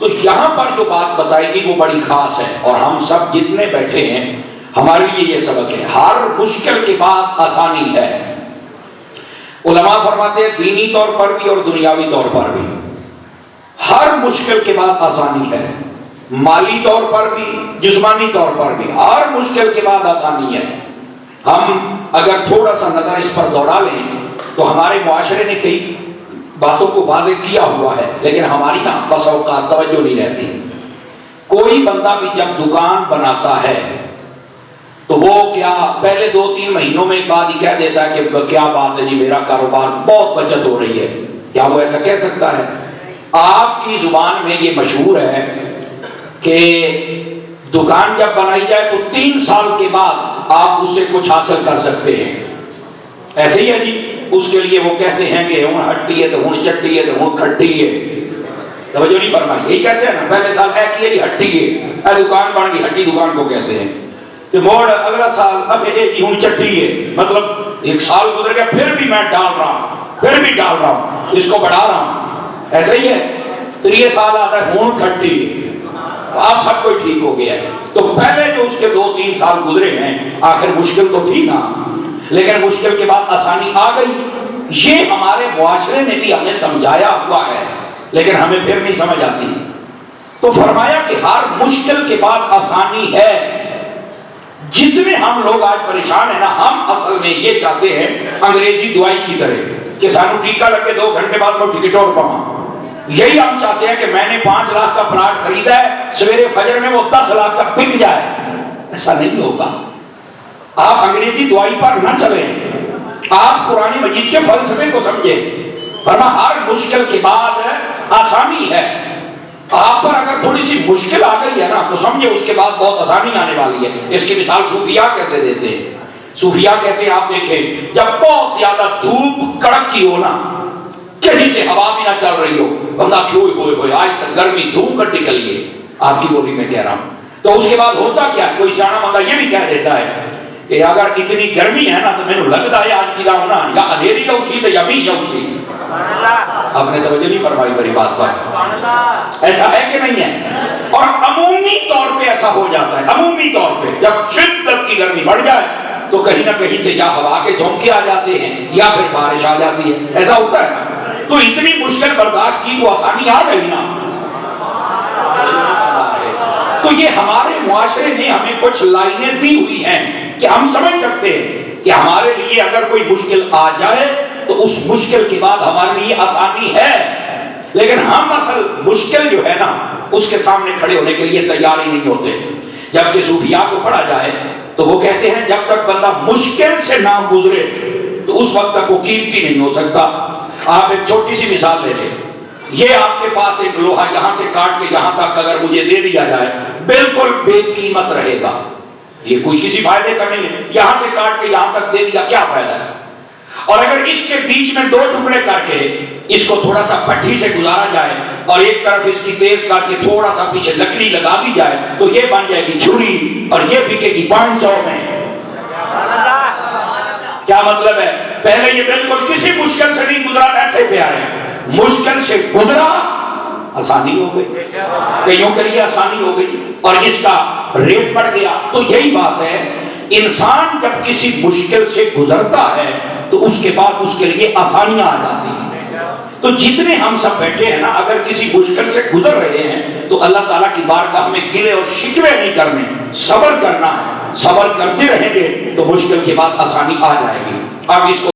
تو یہاں پر جو بات بتائی گئی وہ بڑی خاص ہے، اور ہم سب جتنے بیٹھے ہیں ہمارے لیے یہ سبق ہے، ہر مشکل کے بعد آسانی ہے۔ علماء فرماتے ہیں دینی طور پر بھی اور دنیاوی طور پر بھی ہر مشکل کے بعد آسانی ہے، مالی طور پر بھی جسمانی طور پر بھی ہر مشکل کے بعد آسانی ہے۔ ہم اگر تھوڑا سا نظر اس پر دوڑا لیں تو ہمارے معاشرے نے کئی باتوں کو واضح کیا ہوا ہے، لیکن ہماری نا بس اوقات توجہ نہیں رہتی۔ کوئی بندہ بھی جب دکان بناتا ہے تو وہ کیا پہلے 2-3 مہینوں میں ایک بات ہی کہہ دیتا ہے کہ کیا بات ہے جی میرا کاروبار بہت بچت ہو رہی ہے، کیا وہ ایسا کہہ سکتا ہے؟ آپ کی زبان میں یہ مشہور ہے کہ دکان جب بنائی جائے تو 3 سال کے بعد آپ اس سے کچھ حاصل کر سکتے ہیں، ایسے ہی ہے جی۔ اس کے لیے وہ کہتے ہیں کہ ہوں ہٹی ہے تو ہوں چٹی ہے تو ہوں کھٹی ہے، توجہ نہیں فرمائی، یہی کہتے ہیں نا، پہلے سال اے کی ہے جی ہٹی ہے، اے دکان بن گئی ہٹی دکان کو کہتے ہیں، تو موڑ اگلا سال اب اے جی ہوں چٹی ہے، مطلب 1 سال گزر گیا پھر بھی میں ڈال رہا ہوں، پھر بھی ڈال رہا ہوں، اس کو بڑھا رہا ہوں، ایسے ہی ہے۔ 3 سال آتا ہے ہوں کھٹی، آپ سب کو ٹھیک ہو گیا ہے۔ تو پہلے جو اس کے 2-3 سال گزرے ہیں آخر مشکل تو تھی نا، لیکن مشکل کے بعد آسانی آ گئی۔ یہ ہمارے معاشرے نے بھی ہمیں سمجھایا ہوا ہے، لیکن ہمیں پھر نہیں سمجھ آتی۔ تو فرمایا کہ ہر مشکل کے بعد آسانی ہے۔ جتنے ہم لوگ آج پریشان ہیں نا، ہم اصل میں یہ چاہتے ہیں انگریزی دوائی کی طرح کہ سانو ٹیکا لگے 2 گھنٹے بعد میں ٹکٹ اور پاؤں، یہی ہم چاہتے ہیں کہ میں نے 5 لاکھ کا پلاٹ خریدا ہے، سویرے فجر میں وہ 10 لاکھ کا بک جائے۔ ایسا نہیں ہوگا۔ آپ انگریزی دوائی پر نہ چلیں، آپ قرآن مجید کے فلسفے کو سمجھیں۔ فرمایا ہر مشکل کے بعد آسانی ہے۔ آپ پر اگر تھوڑی سی مشکل آ گئی ہے نا تو سمجھے اس کے بعد بہت آسانی آنے والی ہے۔ اس کی مثال صوفیاء کیسے دیتے ہیں؟ صوفیاء کہتے ہیں، آپ دیکھیں جب بہت زیادہ دھوپ کڑک کی ہو نا، کہیں سے ہوا بھی نہ چل رہی ہو، بندہ کیوں ہوئے آج تک گرمی دھوپ کر نکلی ہے، آپ کی بولی میں کہہ رہا ہوں، تو اس کے بعد ہوتا کیا ہے؟ کوئی سیانا بندہ یہ بھی کہہ دیتا ہے کہ اگر اتنی گرمی ہے نا تو میں نے لگتا ہے آج کی لاؤنا یا اندھیری یا اسی تو یمی یا اسی۔ آپ نے توجہ نہیں فرمائی میری بات پر، ایسا ہے کہ نہیں ہے؟ اور عمومی طور پہ ایسا ہو جاتا ہے، عمومی طور پہ جب شدت کی گرمی بڑھ جائے تو کہیں نہ کہیں سے یا ہوا کے جھونکے آ جاتے ہیں یا پھر بارش آ جاتی ہے، ایسا ہوتا ہے نا۔ تو اتنی مشکل برداشت کی تو آسانی آ گئی نا۔ تو یہ ہمارے معاشرے نے ہمیں کچھ لائنیں دی ہوئی ہیں کہ ہم سمجھ سکتے ہیں کہ ہمارے لیے اگر کوئی مشکل آ جائے تو اس مشکل کے بعد ہمارے لیے آسانی ہے، لیکن ہم اصل مشکل جو ہے نا اس کے سامنے کھڑے ہونے کے لیے تیار ہی نہیں ہوتے۔ جبکہ صوفیاء کو پڑھا جائے تو وہ کہتے ہیں جب تک بندہ مشکل سے نہ گزرے تو اس وقت تک وہ قیمتی نہیں ہو سکتا۔ آپ ایک چھوٹی سی مثال لے لیں، یہ آپ کے پاس ایک لوہا یہاں سے کاٹ کے یہاں تک اگر مجھے دے دیا جائے بالکل بے قیمت رہے گا، یہ کوئی کسی فائدے کا نہیں ہے، یہاں سے کاٹ کے یہاں تک دے دیا کیا فائدہ ہے؟ اور اگر اس کے بیچ میں 2 ٹکڑے کر کے اس کو تھوڑا سا پٹھی سے گزارا جائے اور ایک طرف اس کی تیز کر کے تھوڑا سا پیچھے لکڑی لگا دی جائے تو یہ بن جائے گی چھری اور یہ بکے گی 500 میں۔ کیا مطلب ہے؟ پہلے یہ بالکل کسی مشکل سے نہیں گزرا، ایسے پہ آئے مشکل سے گزرا، آسانی ہو گئی، کئیوں کے لیے آسانی ہو گئی اور اس کا ریٹ بڑھ گیا۔ تو یہی بات ہے، انسان جب کسی مشکل سے گزرتا ہے تو اس کے بعد اس کے لیے آسانیاں آ جاتی ہیں۔ تو جتنے ہم سب بیٹھے ہیں نا، اگر کسی مشکل سے گزر رہے ہیں تو اللہ تعالیٰ کی بارگاہ میں گلے اور شکوے نہیں کرنے، صبر کرنا ہے۔ صبر کرتے رہیں گے تو مشکل کے بعد آسانی آ جائے گی۔ اب اس کو